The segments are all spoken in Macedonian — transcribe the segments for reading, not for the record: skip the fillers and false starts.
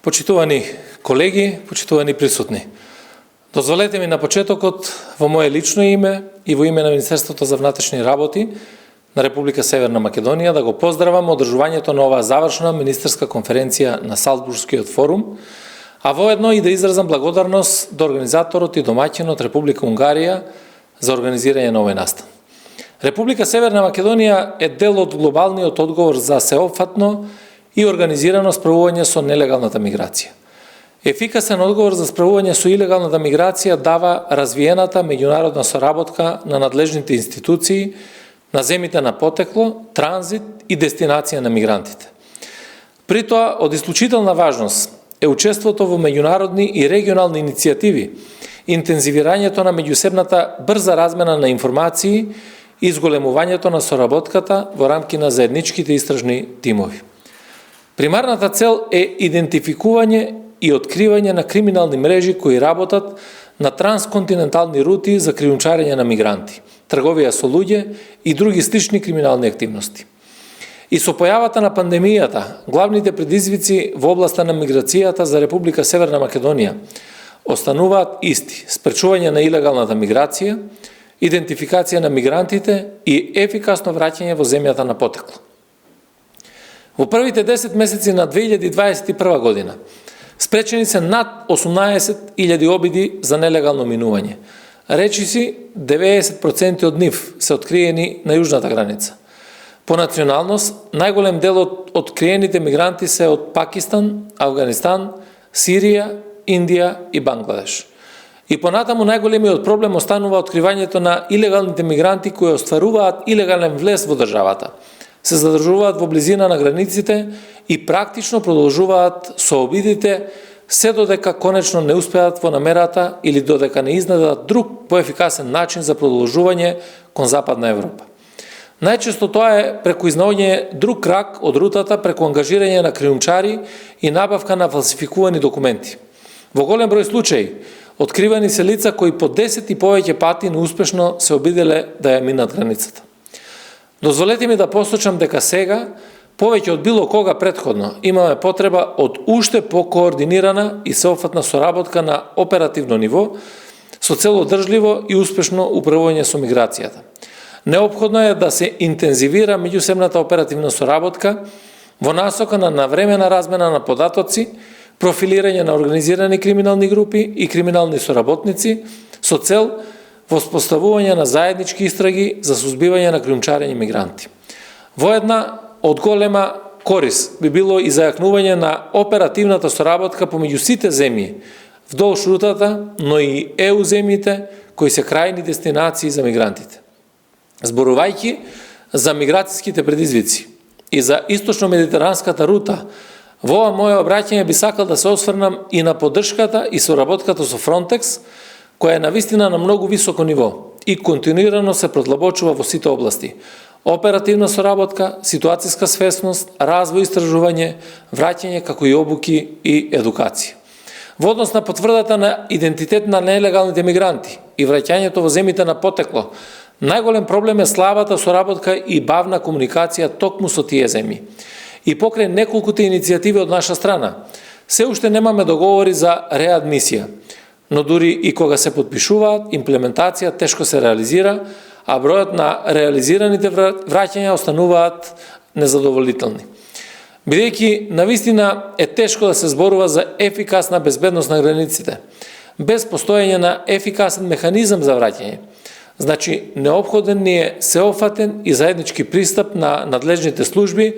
Почитувани колеги, почитувани присутни. Дозволете ми на почетокот во мое лично име и во име на Министерството за внатрешни работи на Република Северна Македонија да го поздравам одржувањето на оваа завршна министерска конференција на Салцбургскиот форум, а воедно и да изразам благодарност до организаторот и домаќинот Република Унгарија за организирање на овој настан. Република Северна Македонија е дел од глобалниот одговор за сеопфатно и организирано справување со нелегалната миграција. Ефикасен одговор за справување со илегалната миграција дава развиената меѓународна соработка на надлежните институции на земите на потекло, транзит и дестинација на мигрантите. При тоа, од исклучителна важност е учеството во меѓународни и регионални иницијативи, интензивирањето на меѓусебната брза размена на информации и изголемувањето на соработката во рамки на заедничките истражни тимови. Примарната цел е идентификување и откривање на криминални мрежи кои работат на трансконтинентални рути за кријумчарење на мигранти, трговија со луѓе и други слични криминални активности. И со појавата на пандемијата, главните предизвици во областа на миграцијата за Република Северна Македонија остануваат исти: спречување на илегалната миграција, идентификација на мигрантите и ефикасно враќање во земјата на потекло. Во првите 10 месеци на 2021 година спречени се над 18.000 обиди за нелегално минување. Речиси 90% од нив се откриени на јужната граница. По националност, најголем дел од откриените мигранти се од Пакистан, Афганистан, Сирија, Индија и Бангладеш. И понатаму најголемиот проблем останува откривањето на илегалните мигранти кои остваруваат илегален влез во државата, се задржуваат во близина на границите и практично продолжуваат со обидите се додека конечно не успеат во намерата или додека не изнедат друг поефикасен начин за продолжување кон Западна Европа. Најчесто тоа е преку изнаоѓање друг крак од рутата преку ангажирање на кријумчари и набавка на фалсификувани документи. Во голем број случаи откривани се лица кои по 10 и повеќе пати неуспешно се обиделе да ја минат границата. Дозволете ми да посочам дека сега, повеќе од било кога претходно, имаме потреба од уште покоординирана и сеопфатна соработка на оперативно ниво со цел одржливо и успешно управување со миграцијата. Неопходно е да се интензивира меѓусебната оперативна соработка во насока на навремена размена на податоци, профилирање на организирани криминални групи и криминални соработници со цел воспоставување на заеднички истраги за сузбивање на кријумчарење мигранти. Воедна од голема корис би било и зајакнување на оперативната соработка помеѓу сите земји вдолж рутата, но и ЕУ земјите кои се крајни дестинации за мигрантите. Зборувајќи за миграцијските предизвици и за источно-медитеранската рута, во ова моје обраќање би сакал да се осврнам и на поддршката и соработката со Frontex, која е навистина на многу високо ниво и континуирано се продлабочува во сите области: оперативна соработка, ситуацијска свесност, развој, истражување, враќање како и обуки и едукација. Во однос на потврдата на идентитет на нелегалните мигранти и враќањето во земите на потекло, најголем проблем е слабата соработка и бавна комуникација токму со тие земји. И покрај неколкуте иницијативи од наша страна, се уште немаме договори за реадмисија, но дури и кога се подпишуваат, имплементација тешко се реализира, а бројот на реализираните враќања остануваат незадоволителни. Бидејќи навистина е тешко да се зборува за ефикасна безбедност на границите, без постоење на ефикасен механизам за враќање. Значи, неопходен ни е сеопфатен и заеднички пристап на надлежните служби,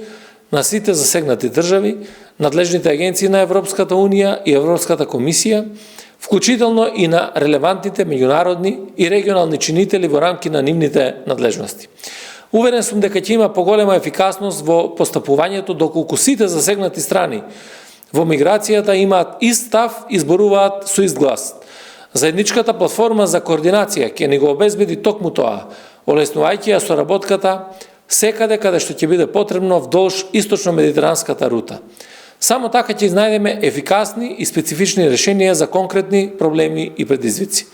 на сите засегнати држави, надлежните агенции на Европската Унија и Европската комисија, вклучително и на релевантните меѓународни и регионални чинители во рамки на нивните надлежности. Уверен сум дека ќе има поголема ефикасност во постапувањето доколку сите засегнати страни во миграцијата имаат ист став и зборуваат со ист глас. Заедничката платформа за координација ќе ни го обезбеди токму тоа, олеснувајќи ја соработката секаде каде што ќе биде потребно вдолж источно-медитеранската рута. Само така ќе изнајдеме ефикасни и специфични решенија за конкретни проблеми и предизвици.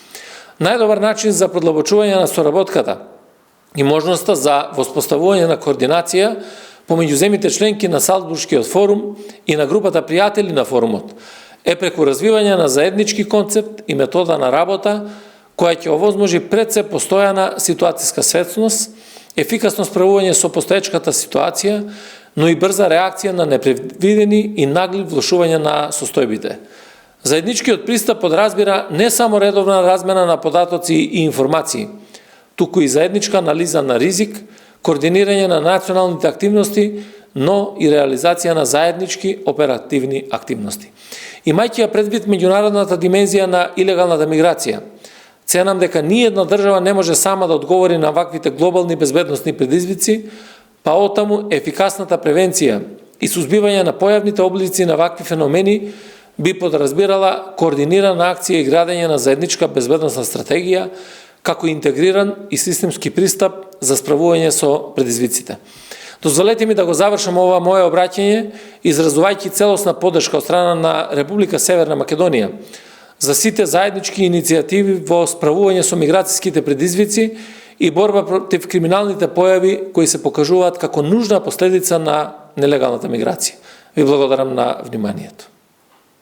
Најдобар начин за продлабочување на соработката и можноста за воспоставување на координација помеѓу земите членки на Салцбуршкиот форум и на групата пријатели на форумот е преку развивање на заеднички концепт и метода на работа која ќе овозможи пред се постојана ситуацијска свесност, ефикасно справување со постоечката ситуација, но и брза реакција на непредвидени и нагли влошувања на состојбите. Заедничкиот пристап подразбира не само редовна размена на податоци и информации, туку и заедничка анализа на ризик, координирање на националните активности, но и реализација на заеднички оперативни активности. Имајќи ја предвид меѓународната димензија на илегалната миграција, ценам дека ниедна држава не може сама да одговори на ваквите глобални безбедносни предизвици, па отаму ефикасната превенција и сузбивање на појавните облици на вакви феномени би подразбирала координирана акција и градење на заедничка безбедносна стратегија, како интегриран и системски пристап за справување со предизвиците. Дозволете ми да го завршам ова мое обраќање изразувајќи целосна поддршка од страна на Република Северна Македонија за сите заеднички иницијативи во справување со миграцијските предизвици и борба против криминалните појави кои се покажуваат како нужна последица на нелегалната миграција. Ви благодарам на вниманието.